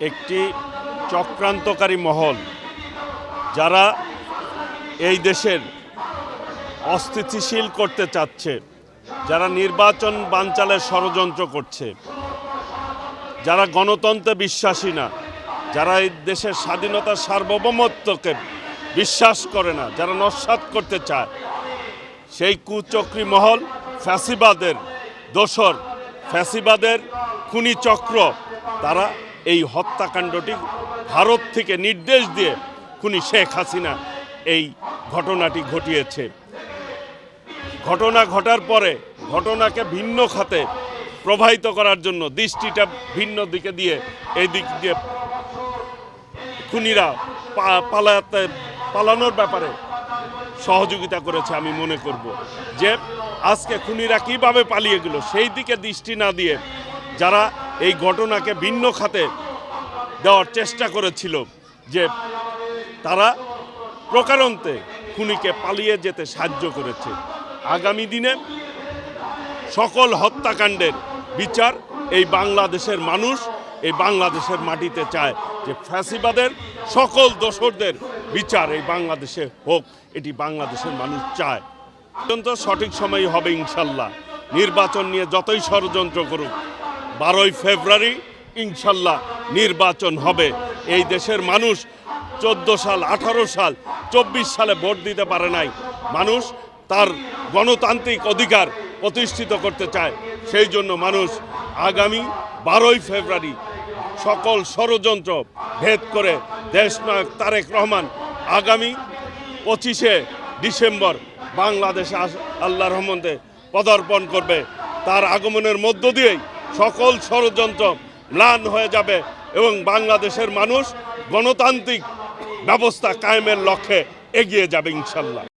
একটি চক্রান্তকারী মহল যারা এই দেশের অস্থিতিশীল করতে চাচ্ছে, যারা নির্বাচন বানচালের ষড়যন্ত্র করছে, যারা গণতন্ত্রে বিশ্বাসী না, যারা এই দেশের স্বাধীনতার সার্বভৌমত্বকে বিশ্বাস করে না, যারা নস্যাৎ করতে চায়, সেই কুচক্রী মহল ফ্যাসিবাদের দোসর, ফ্যাসিবাদের খুনি চক্র, তারা এই হত্যাকাণ্ডটি ভারত থেকে নির্দেশ দিয়ে খুনি শেখ হাসিনা এই ঘটনাটি ঘটিয়েছে। ঘটনা ঘটার পরে ঘটনাকে ভিন্ন খাতে প্রবাহিত করার জন্য দৃষ্টিটা ভিন্ন দিকে দিয়ে এই দিক দিয়ে খুনিরা পালানোর ব্যাপারে সহযোগিতা করেছে। আমি মনে করব যে আজকে খুনিরা কিভাবে পালিয়ে গেল সেই দিকে দৃষ্টি না দিয়ে যারা এই ঘটনাকে ভিন্ন খাতে দেওয়ার চেষ্টা করেছিল, যে তারা প্রকারান্তে খুনিকে পালিয়ে যেতে সাহায্য করেছে। আগামী দিনে সকল হত্যাকাণ্ডের বিচার এই বাংলাদেশের মানুষ এই বাংলাদেশের মাটিতে চায়, যে ফ্যাসিবাদের সকল দোসরদের বিচার এই বাংলাদেশে হোক, এটি বাংলাদেশের মানুষ চায়। অত্যন্ত সঠিক সময় হবে ইনশাল্লাহ। নির্বাচন নিয়ে যতই ষড়যন্ত্র করুক, 12ই ফেব্রুয়ারি ইনশাল্লাহ নির্বাচন হবে। এই দেশের মানুষ 14 সাল, 18 সাল, 24 সালে ভোট দিতে পারে নাই। মানুষ তার গণতান্ত্রিক অধিকার প্রতিষ্ঠিত করতে চায়। সেই জন্য মানুষ আগামী 12ই ফেব্রুয়ারি সকল ষড়যন্ত্র ভেদ করে দেশনায়ক তারেক রহমান আগামী 25শে ডিসেম্বর বাংলাদেশে আল্লাহর রহমতে পদার্পণ করবে। তার আগমনের মধ্য দিয়েই সকল ষড়যন্ত্র ম্লান হয়ে যাবে এবং বাংলাদেশের মানুষ গণতান্ত্রিক ব্যবস্থা কায়েমের লক্ষ্যে এগিয়ে যাবে ইনশাল্লাহ।